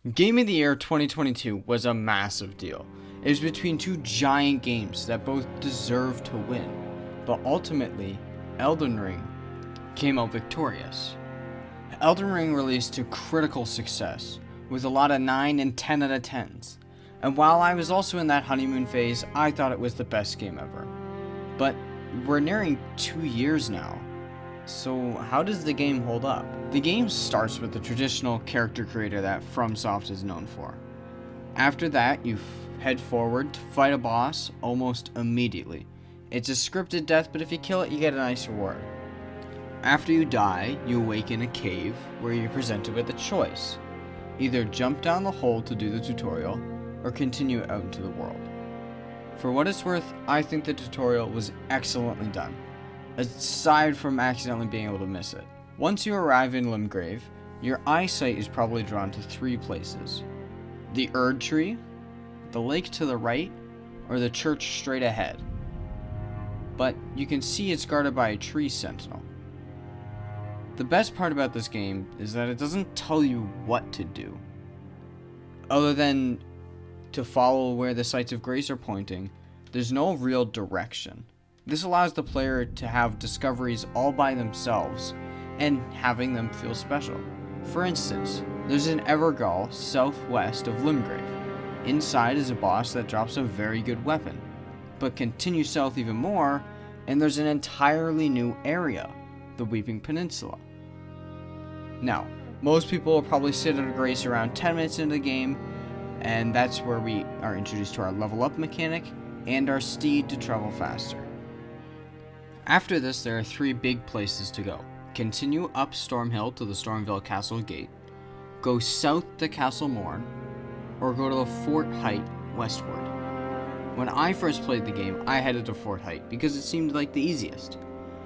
Game of the Year 2022 was a massive deal. It was between two giant games that both deserved to win, but ultimately, Elden Ring came out victorious. Elden Ring released to critical success, with a lot of 9 and 10 out of 10s. And while I was also in that honeymoon phase, I thought it was the best game ever. But we're nearing 2 years now. So how does the game hold up? The game starts with the traditional character creator that FromSoft is known for. After that, you head forward to fight a boss almost immediately. It's a scripted death, but if you kill it, you get a nice reward. After you die, you awaken in a cave where you're presented with a choice. Either jump down the hole to do the tutorial, or continue out into the world. For what it's worth, I think the tutorial was excellently done, aside from accidentally being able to miss it. Once you arrive in Limgrave, your eyesight is probably drawn to 3 places: the Erd Tree, the lake to the right, or the church straight ahead. But you can see it's guarded by a tree sentinel. The best part about this game is that it doesn't tell you what to do, other than to follow where the sights of grace are pointing. There's no real direction. This allows the player to have discoveries all by themselves and having them feel special. For instance, there's an Gargole southwest of Limgrave. Inside is a boss that drops a very good weapon, but continue south even more and there's an entirely new area, the Weeping Peninsula. Now, most people will probably sit at a grace around 10 minutes into the game, and that's where we are introduced to our level up mechanic and our steed to travel faster. After this, there are 3 big places to go. Continue up Stormhill to the Stormvale Castle Gate, go south to Castle Morn, or go to the Fort Height westward. When I first played the game, I headed to Fort Height because it seemed like the easiest.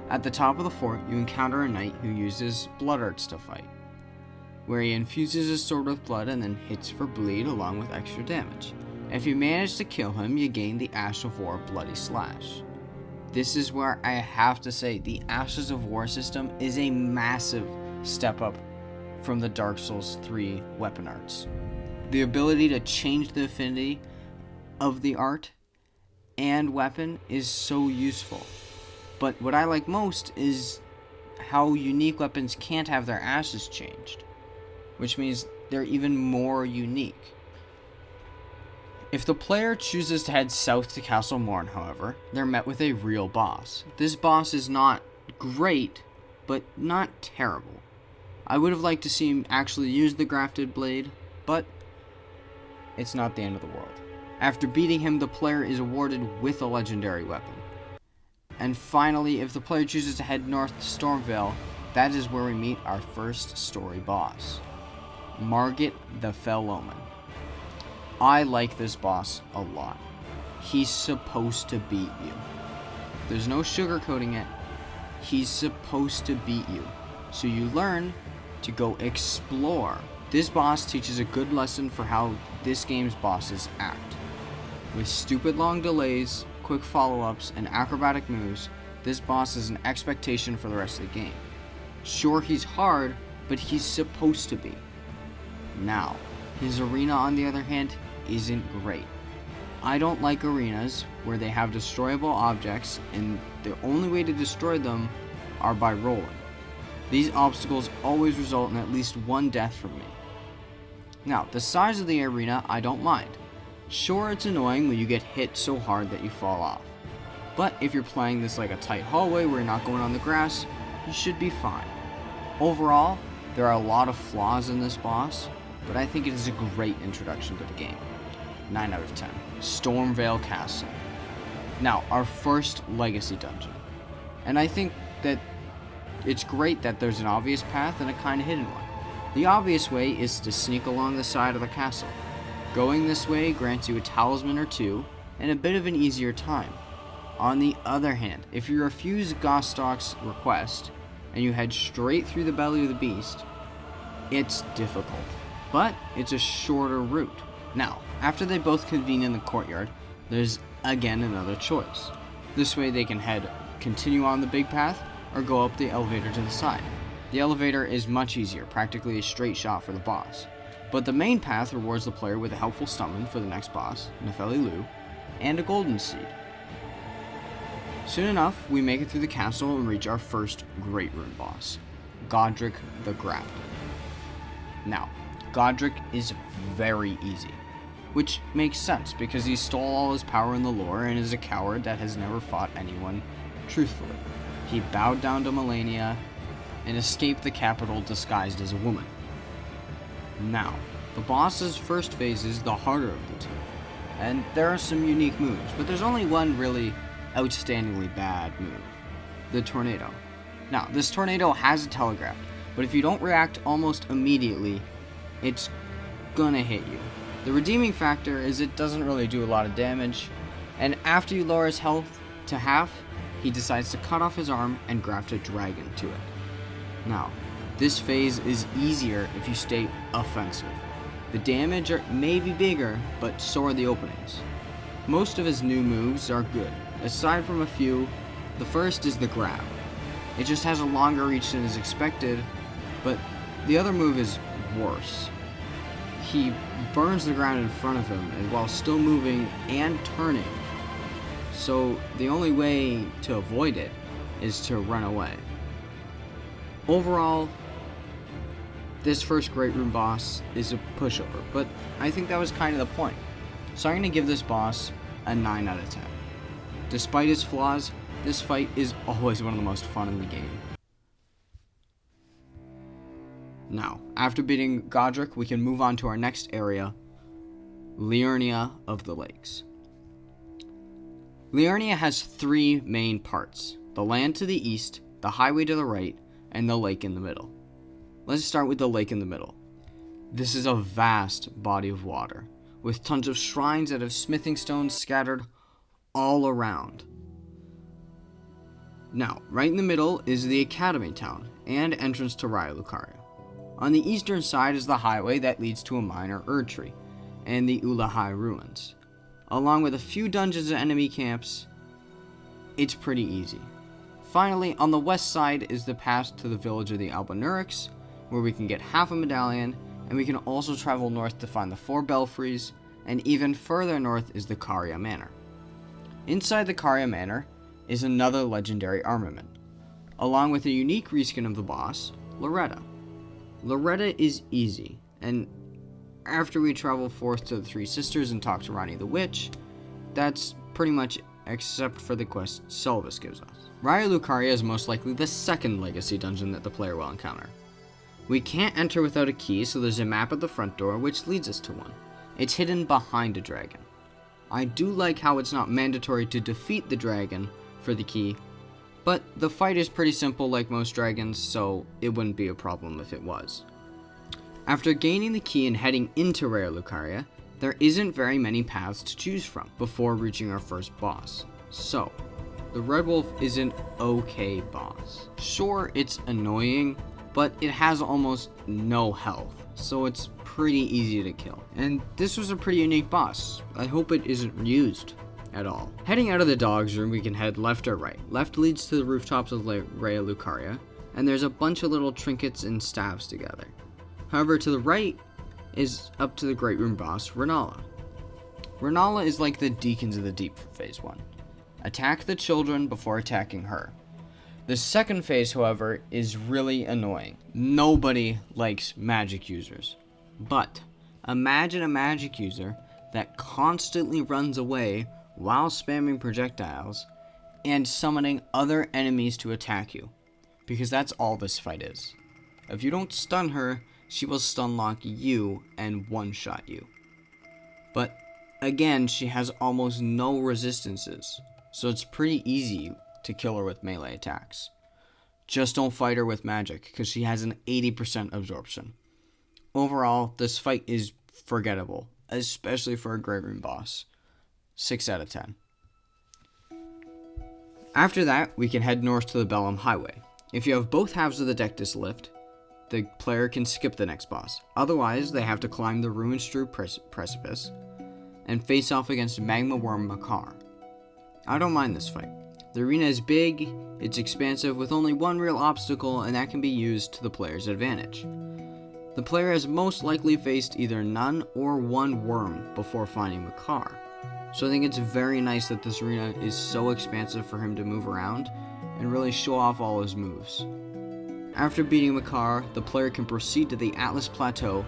At the top of the fort, you encounter a knight who uses blood arts to fight, where he infuses his sword with blood and then hits for bleed along with extra damage. If you manage to kill him, you gain the Ash of War Bloody Slash. This is where I have to say the Ashes of War system is a massive step up from the Dark Souls 3 weapon arts. The ability to change the affinity of the art and weapon is so useful. But what I like most is how unique weapons can't have their ashes changed, which means they're even more unique. If the player chooses to head south to Castle Morn, however, they're met with a real boss. This boss is not great, but not terrible. I would have liked to see him actually use the grafted blade, but it's not the end of the world. After beating him, the player is awarded with a legendary weapon. And finally, if the player chooses to head north to Stormvale, that is where we meet our first story boss, Margit the Fell Omen. I like this boss a lot. He's supposed to beat you. There's no sugarcoating it. He's supposed to beat you. So you learn to go explore. This boss teaches a good lesson for how this game's bosses act. With stupid long delays, quick follow-ups, and acrobatic moves, this boss is an expectation for the rest of the game. Sure, he's hard, but he's supposed to be. Now, his arena, on the other hand, isn't great. I don't like arenas where they have destroyable objects and the only way to destroy them are by rolling. These obstacles always result in at least 1 death from me. Now, the size of the arena I don't mind. Sure, it's annoying when you get hit so hard that you fall off. But if you're playing this like a tight hallway where you're not going on the grass, you should be fine. Overall, there are a lot of flaws in this boss, but I think it is a great introduction to the game. 9 out of 10. Stormvale Castle. Now, our first legacy dungeon. And I think that it's great that there's an obvious path and a kind of hidden one. The obvious way is to sneak along the side of the castle. Going this way grants you a talisman or 2 and a bit of an easier time. On the other hand, if you refuse Gostok's request and you head straight through the belly of the beast, it's difficult, but it's a shorter route. Now, after they both convene in the courtyard, there's again another choice. This way they can continue on the big path or go up the elevator to the side. The elevator is much easier, practically a straight shot for the boss. But the main path rewards the player with a helpful summon for the next boss, Nefeli Lu, and a golden seed. Soon enough, we make it through the castle and reach our first Great Rune boss, Godric the Grafted. Now, Godric is very easy, which makes sense because he stole all his power in the lore and is a coward that has never fought anyone truthfully. He bowed down to Melania and escaped the capital disguised as a woman. Now, the boss's first phase is the harder of the two, and there are some unique moves, but there's only one really outstandingly bad move, the tornado. Now, this tornado has a telegraph, but if you don't react almost immediately, it's gonna hit you. The redeeming factor is it doesn't really do a lot of damage, and after you lower his health to half, he decides to cut off his arm and graft a dragon to it. Now, this phase is easier if you stay offensive. The damage may be bigger, but so are the openings. Most of his new moves are good, aside from a few. The first is the grab. It just has a longer reach than is expected, but the other move is worse. He burns the ground in front of him while still moving and turning, so the only way to avoid it is to run away. Overall, this first Great Rune boss is a pushover, but I think that was kind of the point. So I'm going to give this boss a 9 out of 10. Despite its flaws, this fight is always one of the most fun in the game. Now, after beating Godric, we can move on to our next area, Liurnia of the Lakes. Liurnia has 3 main parts: the land to the east, the highway to the right, and the lake in the middle. Let's start with the lake in the middle. This is a vast body of water, with tons of shrines that have smithing stones scattered all around. Now, right in the middle is the Academy Town and entrance to Raya Lucaria. On the eastern side is the highway that leads to a minor Erdtree and the Ulahai ruins. Along with a few dungeons and enemy camps, it's pretty easy. Finally, on the west side is the path to the village of the Albanurics, where we can get half a medallion, and we can also travel north to find the 4 belfries, and even further north is the Caria Manor. Inside the Caria Manor is another legendary armament, along with a unique reskin of the boss, Loretta. Loretta is easy, and after we travel forth to the 3 Sisters and talk to Ranni the Witch, that's pretty much except for the quest Selvus gives us. Raya Lucaria is most likely the second legacy dungeon that the player will encounter. We can't enter without a key, so there's a map at the front door which leads us to one. It's hidden behind a dragon. I do like how it's not mandatory to defeat the dragon for the key, but the fight is pretty simple like most dragons, so it wouldn't be a problem if it was. After gaining the key and heading into Raya Lucaria, there isn't very many paths to choose from before reaching our first boss. So, the Red Wolf is an okay boss. Sure, it's annoying, but it has almost no health, so it's pretty easy to kill. And this was a pretty unique boss. I hope it isn't used at all. Heading out of the dog's room, we can head left or right. Left leads to the rooftops of Raya Lucaria, and there's a bunch of little trinkets and staves together. However, to the right is up to the Great Rune boss, Rennala. Rennala is like the Deacons of the Deep for Phase 1. Attack the children before attacking her. The second phase, however, is really annoying. Nobody likes magic users. But imagine a magic user that constantly runs away while spamming projectiles and summoning other enemies to attack you, because that's all this fight is. If you don't stun her, she will stun lock you and one-shot you. But again, she has almost no resistances, so it's pretty easy to kill her with melee attacks. Just don't fight her with magic, because she has an 80% absorption. Overall, this fight is forgettable, especially for a Great Rune boss. 6 out of 10. After that, we can head north to the Bellum Highway. If you have both halves of the Dectus lift, the player can skip the next boss. Otherwise, they have to climb the ruin-strewed precipice and face off against Magma Worm Makar. I don't mind this fight. The arena is big, it's expansive with only one real obstacle, and that can be used to the player's advantage. The player has most likely faced either none or one worm before finding Makar. So I think it's very nice that this arena is so expansive for him to move around and really show off all his moves. After beating Makar, the player can proceed to the Atlas Plateau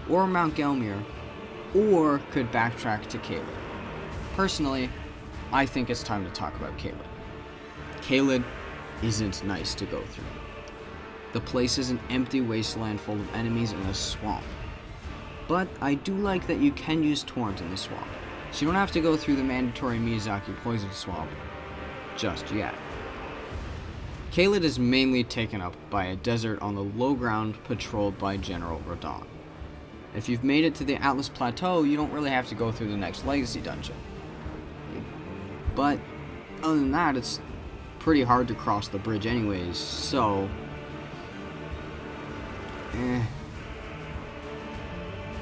or Mount Gelmir, or could backtrack to Caelid. Personally, I think it's time to talk about Caelid. Caelid isn't nice to go through. The place is an empty wasteland full of enemies in a swamp. But I do like that you can use Torrent in the swamp, so you don't have to go through the mandatory Miyazaki poison swamp just yet. Caelid is mainly taken up by a desert on the low ground patrolled by General Radahn. If you've made it to the Atlas Plateau, you don't really have to go through the next Legacy dungeon. But other than that, it's pretty hard to cross the bridge anyways, so...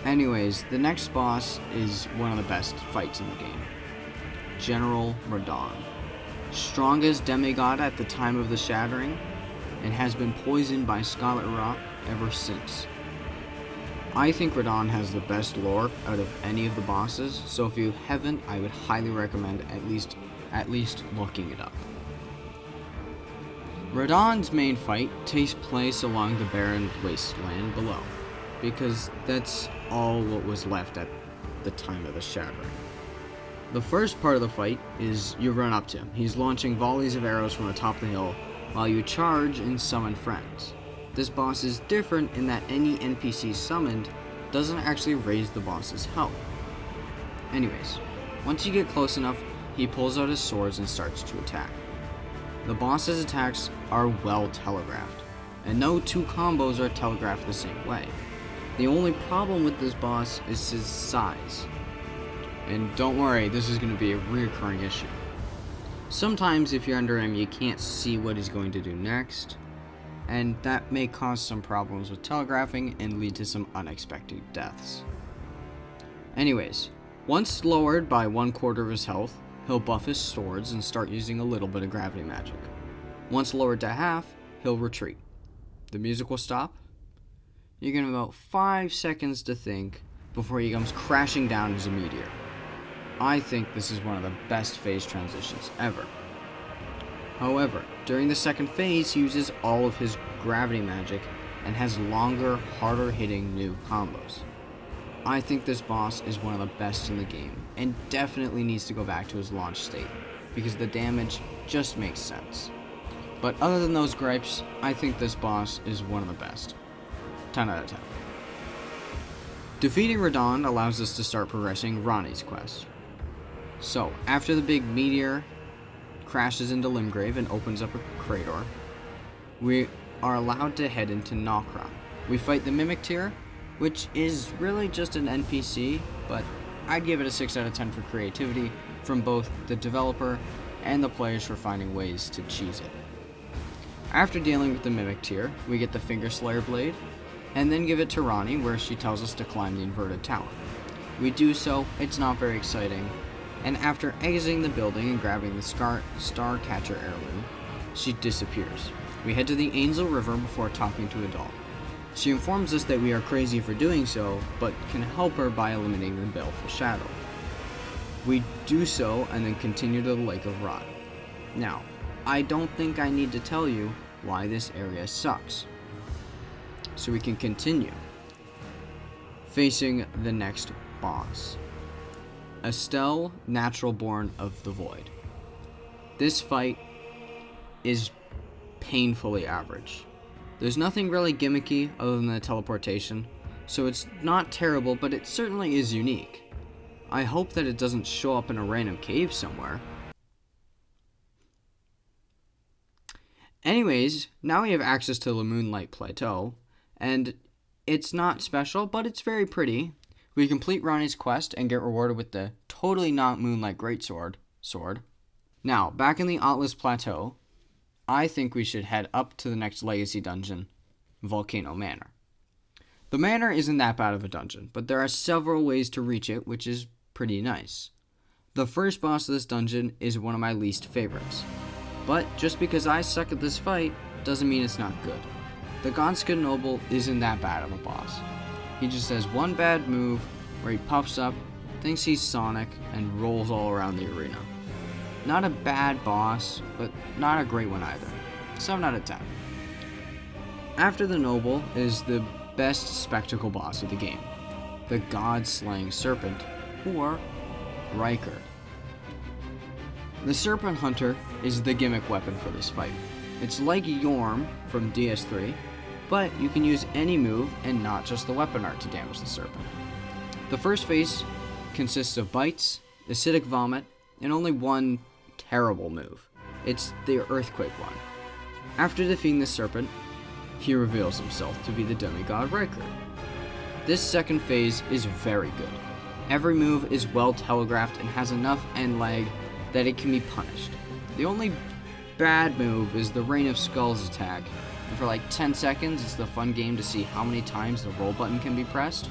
Anyways, the next boss is one of the best fights in the game. General Radahn. Strongest demigod at the time of the Shattering, and has been poisoned by Scarlet Rot ever since. I think Radahn has the best lore out of any of the bosses, so if you haven't, I would highly recommend at least looking it up. Radahn's main fight takes place along the barren wasteland below, because that's all what was left at the time of the Shattering. The first part of the fight is you run up to him. He's launching volleys of arrows from the top of the hill while you charge and summon friends. This boss is different in that any NPC summoned doesn't actually raise the boss's health. Anyways, once you get close enough, he pulls out his swords and starts to attack. The boss's attacks are well telegraphed, and no two combos are telegraphed the same way. The only problem with this boss is his size. And don't worry, this is going to be a recurring issue. Sometimes if you're under him, you can't see what he's going to do next, and that may cause some problems with telegraphing and lead to some unexpected deaths. Anyways, once lowered by 1/4 of his health, he'll buff his swords and start using a little bit of gravity magic. Once lowered to half, he'll retreat. The music will stop. You get about 5 seconds to think before he comes crashing down as a meteor. I think this is one of the best phase transitions ever. However, during the second phase, he uses all of his gravity magic and has longer, harder hitting new combos. I think this boss is one of the best in the game and definitely needs to go back to his launch state because the damage just makes sense. But other than those gripes, I think this boss is one of the best. 10 out of 10. Defeating Radahn allows us to start progressing Ranni's quest. So, after the big meteor crashes into Limgrave and opens up a crater, we are allowed to head into Nokra. We fight the Mimic Tier, which is really just an NPC, but I'd give it a 6 out of 10 for creativity from both the developer and the players for finding ways to cheese it. After dealing with the Mimic Tier, we get the Finger Slayer Blade, and then give it to Ranni, where she tells us to climb the inverted tower. We do so, it's not very exciting, and after exiting the building and grabbing the Starcatcher heirloom, she disappears. We head to the Angel River before talking to Adal. She informs us that we are crazy for doing so, but can help her by eliminating the Baleful Shadow. We do so and then continue to the Lake of Rot. Now, I don't think I need to tell you why this area sucks. So we can continue facing the next boss. Estelle, Natural Born of the Void. This fight is painfully average. There's nothing really gimmicky other than the teleportation, so it's not terrible, but it certainly is unique. I hope that it doesn't show up in a random cave somewhere. Anyways, now we have access to the Moonlight Plateau, and it's not special, but it's very pretty. We complete Ranni's quest and get rewarded with the totally not Moonlight Greatsword. Now, back in the Atlas Plateau, I think we should head up to the next Legacy dungeon, Volcano Manor. The manor isn't that bad of a dungeon, but there are several ways to reach it, which is pretty nice. The first boss of this dungeon is one of my least favorites, but just because I suck at this fight doesn't mean it's not good. the Godskin Noble isn't that bad of a boss. He just has one bad move where he puffs up, thinks he's Sonic, and rolls all around the arena. Not a bad boss, but not a great one either. 7 out of 10. After the Noble is the best spectacle boss of the game, the God-slaying Serpent, or Riker. The Serpent Hunter is the gimmick weapon for this fight. It's like Yorm from DS3, but you can use any move and not just the weapon art to damage the Serpent. The first phase consists of bites, acidic vomit, and only one terrible move. It's the Earthquake one. After defeating the Serpent, he reveals himself to be the demigod Riker. This second phase is very good. Every move is well telegraphed and has enough end lag that it can be punished. The only bad move is the Rain of Skulls attack, and for like 10 seconds it's the fun game to see how many times the roll button can be pressed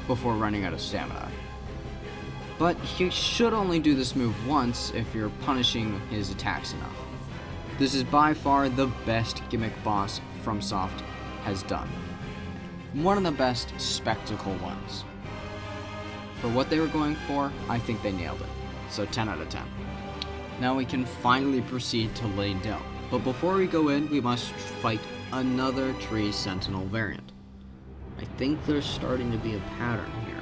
before running out of stamina. But he should only do this move once if you're punishing his attacks enough. This is by far the best gimmick boss FromSoft has done. One of the best spectacle ones. For what they were going for, I think they nailed it. So 10 out of 10. Now we can finally proceed to Leyndell. But before we go in, we must fight another Tree Sentinel variant. I think there's starting to be a pattern here.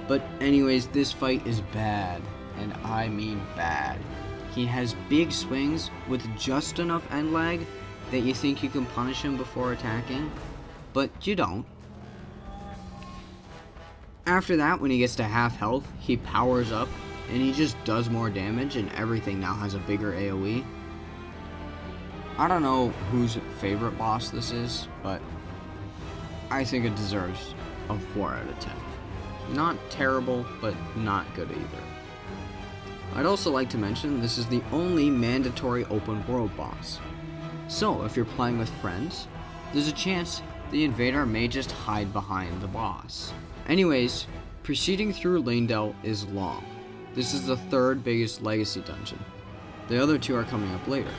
But anyways, this fight is bad. And I mean bad. He has big swings with just enough end lag that you think you can punish him before attacking, but you don't. After that, when he gets to half health, he powers up and he just does more damage and everything now has a bigger AoE. I don't know whose favorite boss this is, but I think it deserves a 4 out of 10. Not terrible, but not good either. I'd also like to mention this is the only mandatory open world boss. So if you're playing with friends, there's a chance the invader may just hide behind the boss. Anyways, proceeding through Leyndell is long. This is the third biggest legacy dungeon. The other two are coming up later.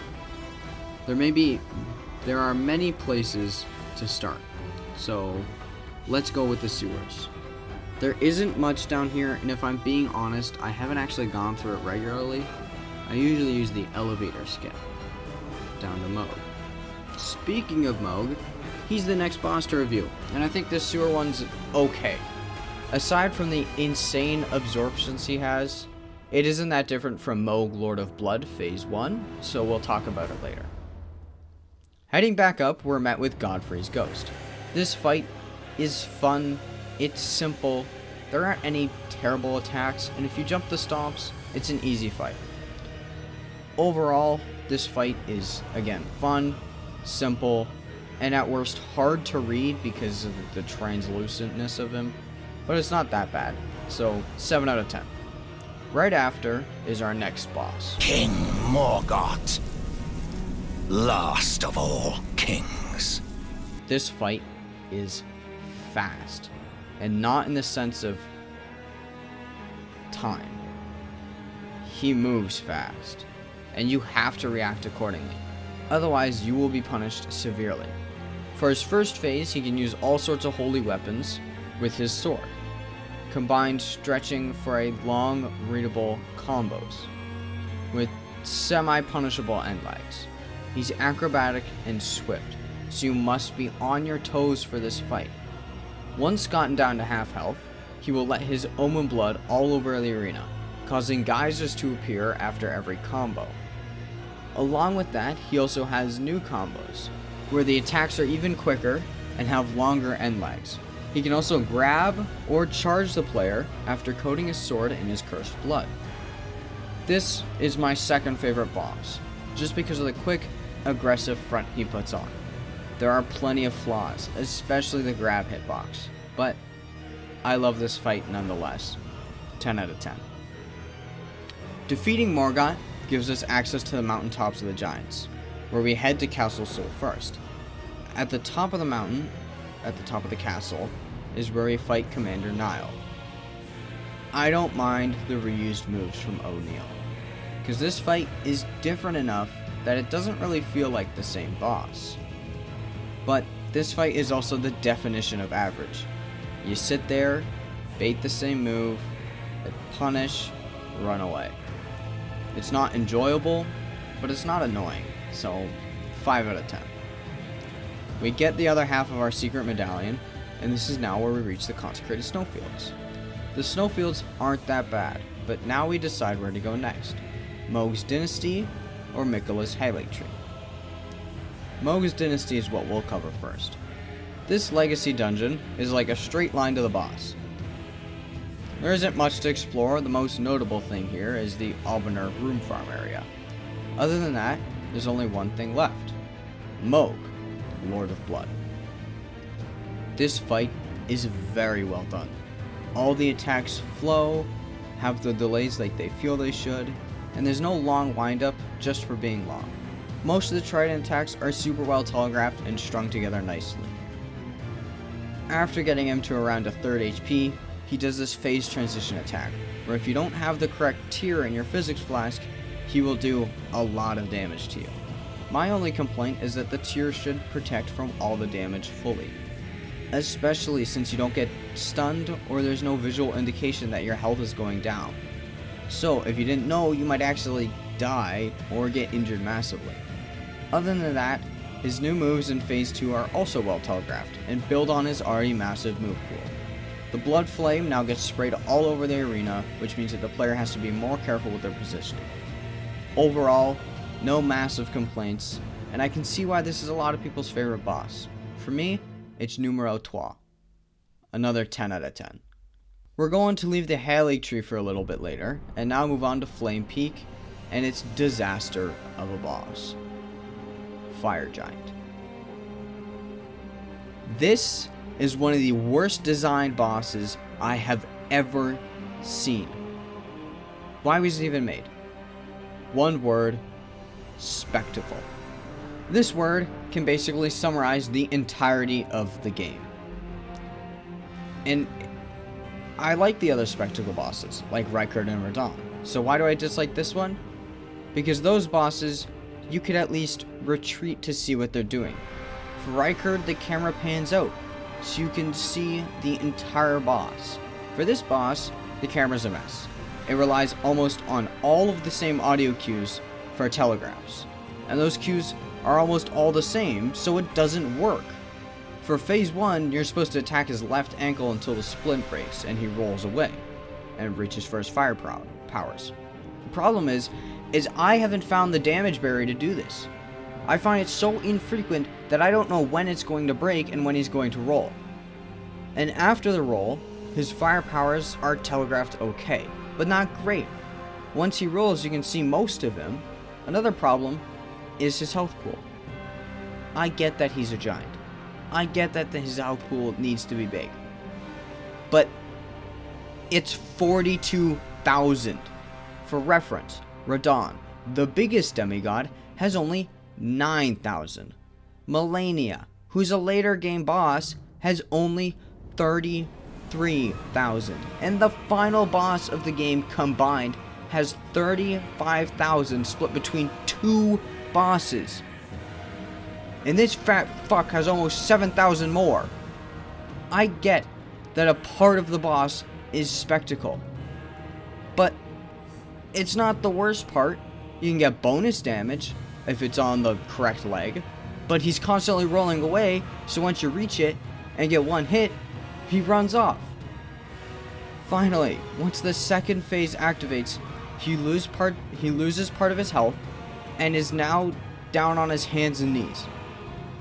There are many places to start, so let's go with the sewers. There isn't much down here, and if I'm being honest, I haven't actually gone through it regularly. I usually use the elevator skip down to Moog. Speaking of Moog, he's the next boss to review, and I think this sewer one's okay. Aside from the insane absorptions he has, it isn't that different from Moog Lord of Blood Phase 1, so we'll talk about it later. Heading back up, we're met with Godfrey's Ghost. This fight is fun, it's simple, there aren't any terrible attacks, and if you jump the stomps, it's an easy fight. Overall, this fight is, again, fun, simple, and at worst hard to read because of the translucentness of him, but it's not that bad, so 7 out of 10. Right after is our next boss. King Morgoth, last of all kings. This fight is fast, and not in the sense of time. He moves fast, and you have to react accordingly. Otherwise, you will be punished severely. For his first phase, he can use all sorts of holy weapons with his sword, combined stretching for a long, readable combos, with semi-punishable end lags. He's acrobatic and swift, so you must be on your toes for this fight. Once gotten down to half health, he will let his omen blood all over the arena, causing geysers to appear after every combo. Along with that, he also has new combos, where the attacks are even quicker and have longer end lags. He can also grab or charge the player after coating his sword in his cursed blood. This is my second favorite boss, just because of the quick, aggressive front he puts on. There are plenty of flaws, especially the grab hitbox, but I love this fight nonetheless. 10 out of 10. Defeating Morgoth gives us access to the mountaintops of the Giants, where we head to Castle Sol first. At the top of the mountain, at the top of the castle, is where we fight Commander Nile. I don't mind the reused moves from O'Neill, because this fight is different enough that it doesn't really feel like the same boss. But this fight is also the definition of average. You sit there, bait the same move, punish, run away. It's not enjoyable, but it's not annoying, so 5 out of 10. We get the other half of our secret medallion, and this is now where we reach the consecrated snowfields. The snowfields aren't that bad, but now we decide where to go next. Mohg's Dynasty or Miquella's Highlight Tree. Mohg's Dynasty is what we'll cover first. This legacy dungeon is like a straight line to the boss. There isn't much to explore. The most notable thing here is the Albaner room farm area. Other than that, there's only one thing left. Mohg, Lord of Blood. This fight is very well done. All the attacks flow, have the delays like they feel they should, and there's no long windup just for being long. Most of the trident attacks are super well telegraphed and strung together nicely. After getting him to around a third HP, he does this phase transition attack, where if you don't have the correct tier in your physics flask, he will do a lot of damage to you. My only complaint is that the tier should protect from all the damage fully, especially since you don't get stunned or there's no visual indication that your health is going down. So if you didn't know, you might actually die or get injured massively. Other than that, his new moves in Phase 2 are also well telegraphed and build on his already massive move pool. The Blood Flame now gets sprayed all over the arena, which means that the player has to be more careful with their positioning. Overall, no massive complaints, and I can see why this is a lot of people's favorite boss. For me, it's numero 3. Another 10 out of 10. We're going to leave the Highlight Tree for a little bit later, and now move on to Flame Peak, and its disaster of a boss. Fire Giant. This is one of the worst designed bosses I have ever seen. Why was it even made? One word: spectacle. This word can basically summarize the entirety of the game. And I like the other spectacle bosses, like Rykard and Radahn. So why do I dislike this one? Because those bosses, you could at least retreat to see what they're doing. For Rykard, the camera pans out, so you can see the entire boss. For this boss, the camera's a mess. It relies almost on all of the same audio cues for telegraphs. And those cues are almost all the same, so it doesn't work. For Phase 1, you're supposed to attack his left ankle until the splint breaks and he rolls away and reaches for his fire powers. The problem is I haven't found the damage barrier to do this. I find it so infrequent that I don't know when it's going to break and when he's going to roll. And after the roll, his fire powers are telegraphed okay, but not great. Once he rolls, you can see most of him. Another problem is his health pool. I get that he's a giant. I get that his health pool needs to be big. But it's 42,000. For reference, Radahn, the biggest demigod, has only 9,000. Melania, who's a later game boss, has only 33,000. And the final boss of the game combined has 35,000 split between 2 bosses. And this fat fuck has almost 7,000 more. I get that a part of the boss is spectacle, but it's not the worst part. You can get bonus damage if it's on the correct leg, but he's constantly rolling away, so once you reach it and get one hit, he runs off. Finally, once the second phase activates, he loses part of his health and is now down on his hands and knees.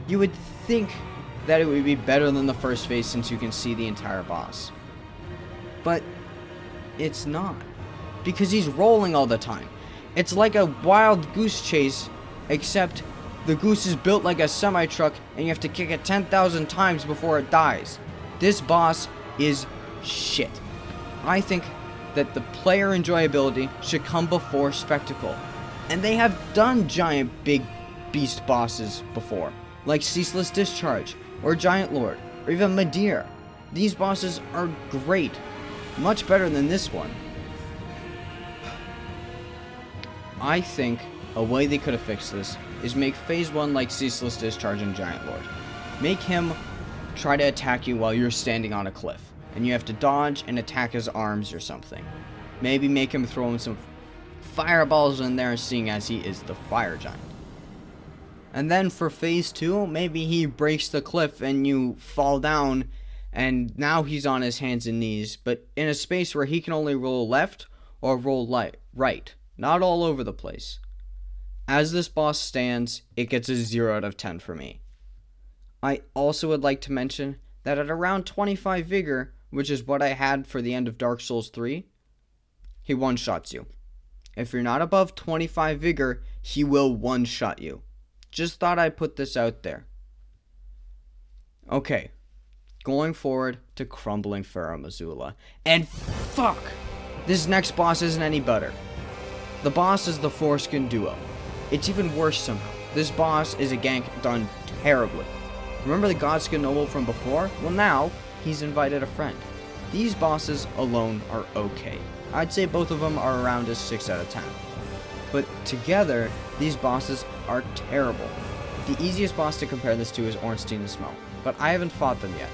You would think that it would be better than the first phase since you can see the entire boss. But it's not, because he's rolling all the time. It's like a wild goose chase, except the goose is built like a semi-truck and you have to kick it 10,000 times before it dies. This boss is shit. I think that the player enjoyability should come before spectacle. And they have done giant big beast bosses before, like Ceaseless Discharge, or Giant Lord, or even Madir. These bosses are great, much better than this one. I think a way they could have fixed this is make Phase 1 like Ceaseless Discharge and Giant Lord. Make him try to attack you while you're standing on a cliff, and you have to dodge and attack his arms or something. Maybe make him throw in some fireballs in there, seeing as he is the fire giant. And then for phase 2, maybe he breaks the cliff and you fall down, and now he's on his hands and knees, but in a space where he can only roll left or roll right, not all over the place. As this boss stands, it gets a 0 out of 10 for me. I also would like to mention that at around 25 vigor, which is what I had for the end of Dark Souls 3, he one-shots you. If you're not above 25 vigor, he will one-shot you. Just thought I'd put this out there. Okay, going forward to Crumbling Pharaoh Missoula. And fuck! This next boss isn't any better. The boss is the Foreskin Duo. It's even worse somehow. This boss is a gank done terribly. Remember the Godskin noble from before? Well, now he's invited a friend. These bosses alone are okay. I'd say both of them are around a 6 out of 10. But together, these bosses are terrible. The easiest boss to compare this to is Ornstein the Smell, but I haven't fought them yet.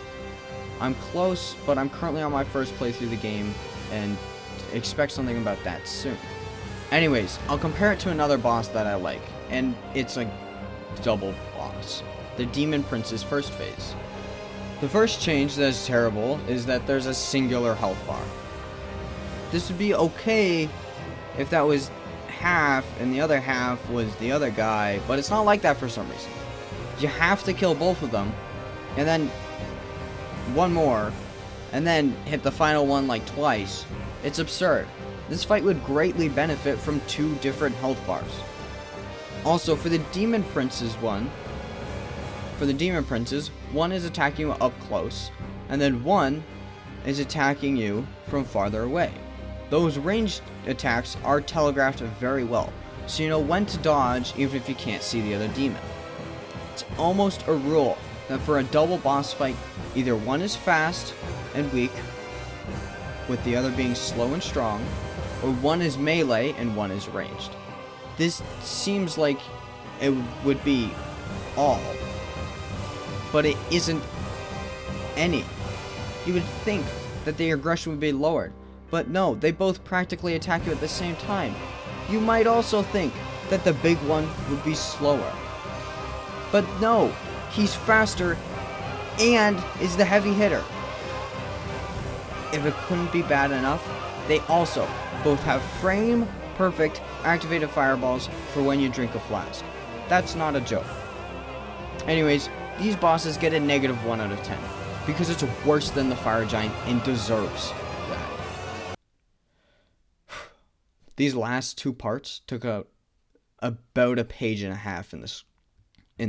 I'm close, but I'm currently on my first playthrough of the game, and expect something about that soon. Anyways, I'll compare it to another boss that I like, and it's a double boss. The Demon Prince's first phase. The first change that is terrible is that there's a singular health bar. This would be okay if that was half and the other half was the other guy, but it's not like that for some reason. You have to kill both of them, and then one more, and then hit the final one like twice. It's absurd. This fight would greatly benefit from 2 different health bars. Also, for the Demon Princes, one is attacking you up close, and then one is attacking you from farther away. Those ranged attacks are telegraphed very well, so you know when to dodge even if you can't see the other demon. It's almost a rule that for a double boss fight, either one is fast and weak, with the other being slow and strong, or one is melee and one is ranged. This seems like it would be all, but it isn't any. You would think that the aggression would be lowered, but no, they both practically attack you at the same time. You might also think that the big one would be slower, but no, he's faster and is the heavy hitter. If it couldn't be bad enough, they also both have frame perfect activated fireballs for when you drink a flask. That's not a joke. Anyways, these bosses get a -1 out of 10 because it's worse than the fire giant and deserves that. These last 2 parts took out about a page and a half in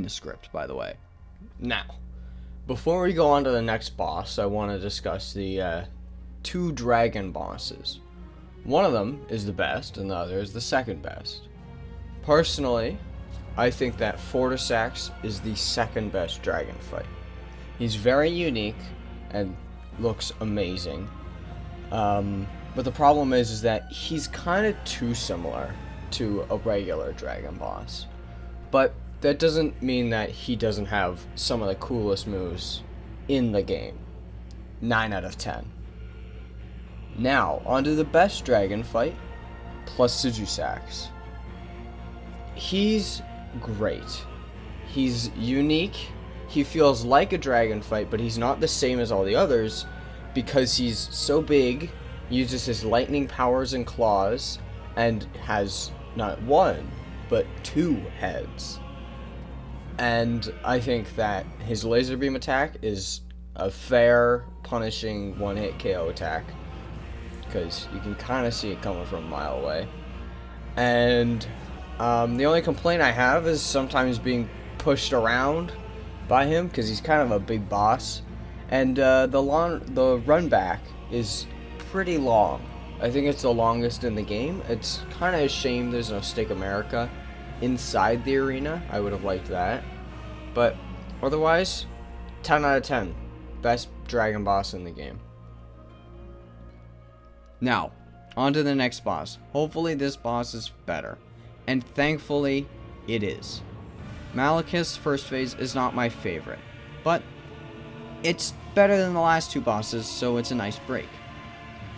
the script, by the way. Now, before we go on to the next boss, I want to discuss the 2 dragon bosses. One of them is the best, and the other is the second best. Personally, I think that Fortisax is the second best dragon fight. He's very unique and looks amazing. But the problem is that he's kind of too similar to a regular dragon boss. But that doesn't mean that he doesn't have some of the coolest moves in the game. 9 out of 10. Now, onto the best dragon fight, plus Sujusax. He's great. He's unique. He feels like a dragon fight, but he's not the same as all the others because he's so big, uses his lightning powers and claws, and has not 1, but 2 heads. And I think that his laser beam attack is a fair, punishing one-hit KO attack, because you can kind of see it coming from a mile away. And the only complaint I have is sometimes being pushed around by him, because he's kind of a big boss. And the run back is pretty long. I think it's the longest in the game. It's kind of a shame there's no Stake America inside the arena. I would have liked that. But otherwise, 10 out of 10. Best dragon boss in the game. Now, on to the next boss. Hopefully this boss is better. And thankfully, it is. Malekith's first phase is not my favorite. but it's better than the last two bosses, so it's a nice break.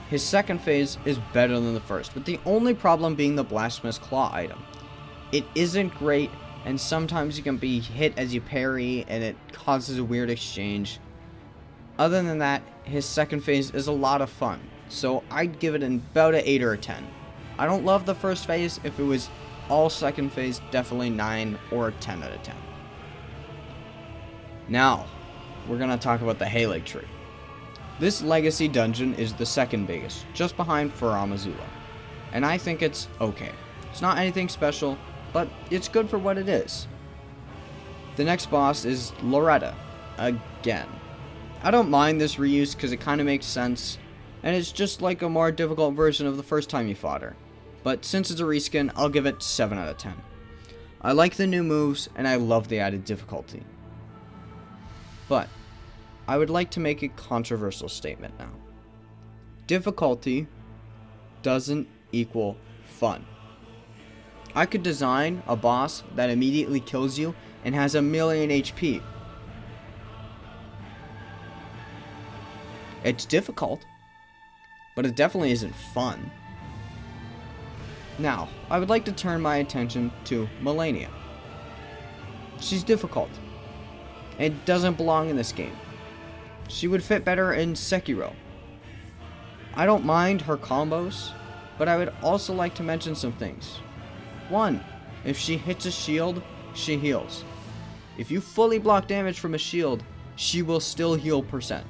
His second phase is better than the first, with the only problem being the Blasphemous Claw item. It isn't great, and sometimes you can be hit as you parry, and it causes a weird exchange. Other than that, his second phase is a lot of fun, so I'd give it about an 8 or a 10. I don't love the first phase. If it was all second phase, definitely 9 or a 10 out of 10. Now, we're going to talk about the Halig tree. This legacy dungeon is the second biggest, just behind Faramazula, and I think it's okay. It's not anything special, but it's good for what it is. The next boss is Loretta, again. I don't mind this reuse because it kind of makes sense, and it's just like a more difficult version of the first time you fought her. But since it's a reskin, I'll give it 7 out of 10. I like the new moves, and I love the added difficulty. But I would like to make a controversial statement now. Difficulty doesn't equal fun. I could design a boss that immediately kills you and has 1,000,000 HP. It's difficult, but it definitely isn't fun. Now, I would like to turn my attention to Malenia. She's difficult. It doesn't belong in this game. She would fit better in Sekiro. I don't mind her combos, but I would also like to mention some things. 1. If she hits a shield, she heals. If you fully block damage from a shield, she will still heal %.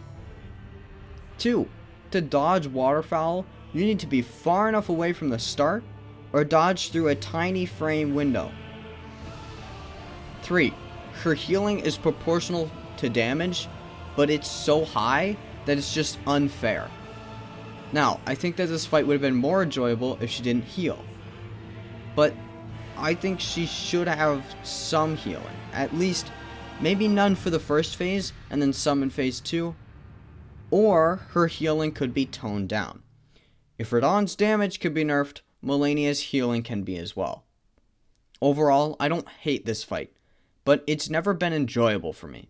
2. To dodge waterfowl, you need to be far enough away from the start, or dodge through a tiny frame window. 3. Her healing is proportional to damage, but it's so high that it's just unfair. Now, I think that this fight would have been more enjoyable if she didn't heal. But I think she should have some healing. At least, maybe none for the first phase, and then some in phase 2. Or her healing could be toned down. If Radahn's damage could be nerfed, Malenia's healing can be as well. Overall, I don't hate this fight, but it's never been enjoyable for me.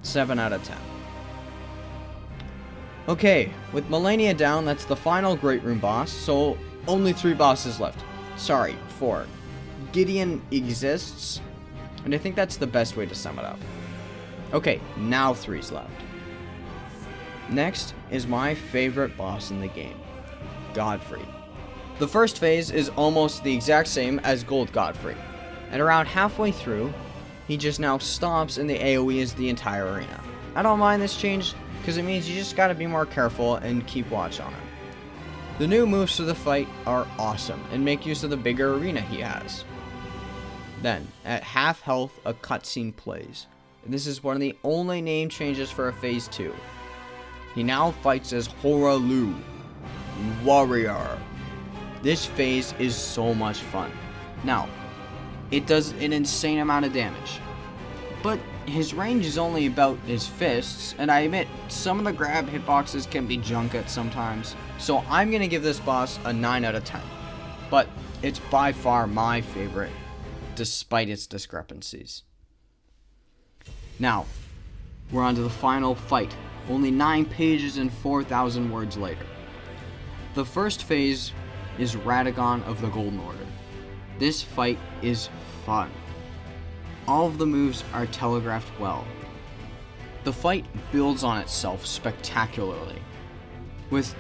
7 out of 10. Okay, with Malenia down, that's the final Great Room boss, so only 3 bosses left. Sorry, 4. Gideon exists, and I think that's the best way to sum it up. Okay, now 3's left. Next is my favorite boss in the game, Godfrey. The first phase is almost the exact same as Gold Godfrey, and around halfway through, he just now stops and the AoE is the entire arena. I don't mind this change, because it means you just gotta be more careful and keep watch on him. The new moves for the fight are awesome, and make use of the bigger arena he has. Then, at half health, a cutscene plays, and this is one of the only name changes for a phase 2. He now fights as Horalu, Warrior. This phase is so much fun. Now, it does an insane amount of damage, but his range is only about his fists, and I admit, some of the grab hitboxes can be junk at sometimes, so I'm going to give this boss a 9 out of 10, but it's by far my favorite, despite its discrepancies. Now, we're on to the final fight, only 9 pages and 4,000 words later. The first phase is Radagon of the Golden Order. This fight is fun. All of the moves are telegraphed well. The fight builds on itself spectacularly, with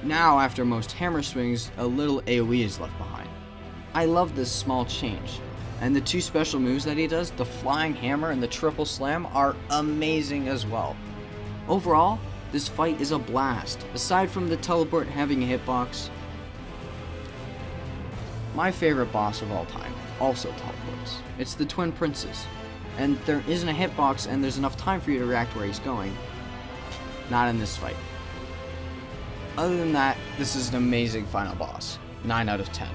now, after most hammer swings, a little AoE is left behind. I love this small change, and the 2 special moves that he does, the Flying Hammer and the Triple Slam, are amazing as well. Overall, this fight is a blast. Aside from the teleport having a hitbox, my favorite boss of all time also teleports. It's the Twin Princes, and there isn't a hitbox and there's enough time for you to react where he's going. Not in this fight. Other than that, this is an amazing final boss. 9 out of 10.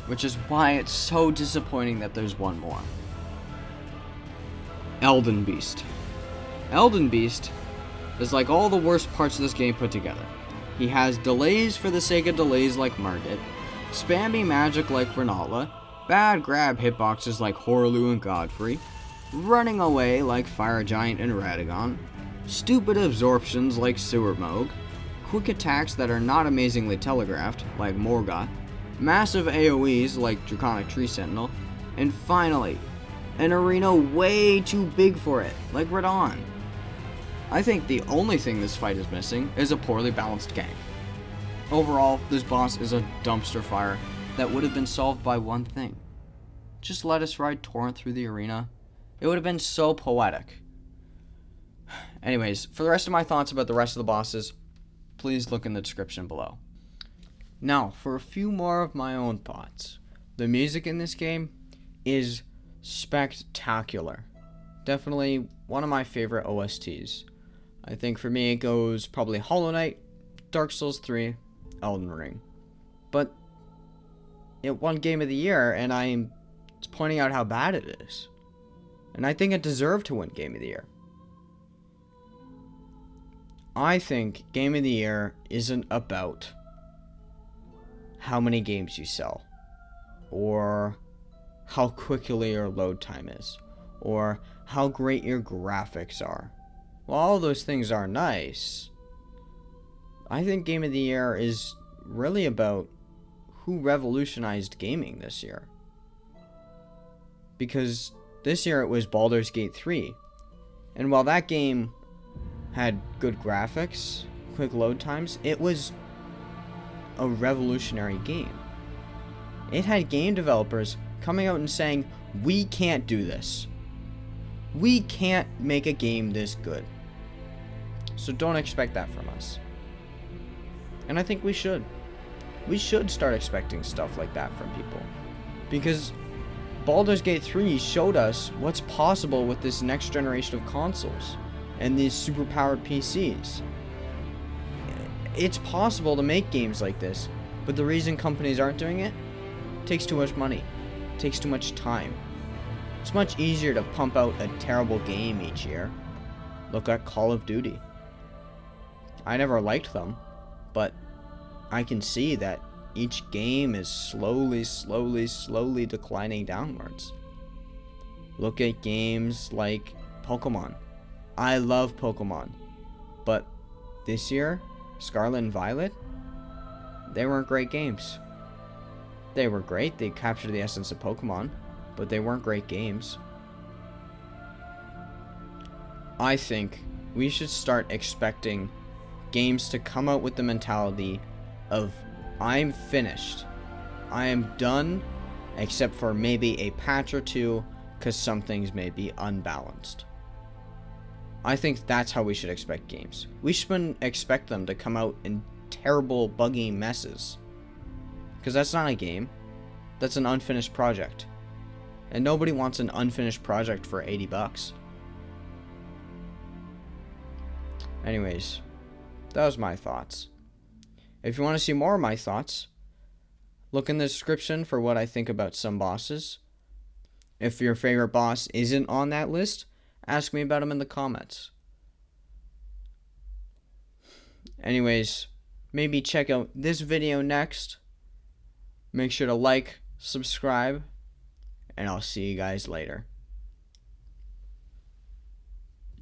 Which is why it's so disappointing that there's one more. Elden Beast. Elden Beast is like all the worst parts of this game put together. He has delays for the sake of delays like Margit, spammy magic like Renala, bad grab hitboxes like Horalu and Godfrey, running away like Fire Giant and Radagon, stupid absorptions like Sewer Moog, quick attacks that are not amazingly telegraphed like Morgoth, massive AoEs like Draconic Tree Sentinel, and finally, an arena way too big for it, like Radon. I think the only thing this fight is missing is a poorly balanced gank. Overall, this boss is a dumpster fire that would have been solved by one thing. Just let us ride Torrent through the arena. It would have been so poetic. Anyways, for the rest of my thoughts about the rest of the bosses, please look in the description below. Now, for a few more of my own thoughts. The music in this game is spectacular. Definitely one of my favorite OSTs. I think for me it goes probably Hollow Knight, Dark Souls 3, Elden Ring. But it won Game of the Year, and I'm pointing out how bad it is. And I think it deserved to win Game of the Year. I think Game of the Year isn't about how many games you sell, or how quickly your load time is, or how great your graphics are. While all those things are nice, I think Game of the Year is really about who revolutionized gaming this year. Because this year it was Baldur's Gate 3. And while that game had good graphics, quick load times, it was a revolutionary game. It had game developers coming out and saying, we can't do this. We can't make a game this good. So don't expect that from us. And I think we should. We should start expecting stuff like that from people. Because Baldur's Gate 3 showed us what's possible with this next generation of consoles and these superpowered PCs. It's possible to make games like this, but the reason companies aren't doing it takes too much money, takes too much time. It's much easier to pump out a terrible game each year. Look at Call of Duty. I never liked them, but I can see that each game is slowly declining downwards. Look at games like Pokemon. I love Pokemon, but this year, Scarlet and Violet, they weren't great games. They were great, they captured the essence of Pokemon, but they weren't great games. I think we should start expecting games to come out with the mentality of, I'm finished. I am done, except for maybe a patch or two, because some things may be unbalanced. I think that's how we should expect games. We shouldn't expect them to come out in terrible, buggy messes. Because that's not a game. That's an unfinished project. And nobody wants an unfinished project for $80. Anyways, that was my thoughts. If you want to see more of my thoughts, look in the description for what I think about some bosses. If your favorite boss isn't on that list, ask me about him in the comments. Anyways, maybe check out this video next. Make sure to like, subscribe, and I'll see you guys later.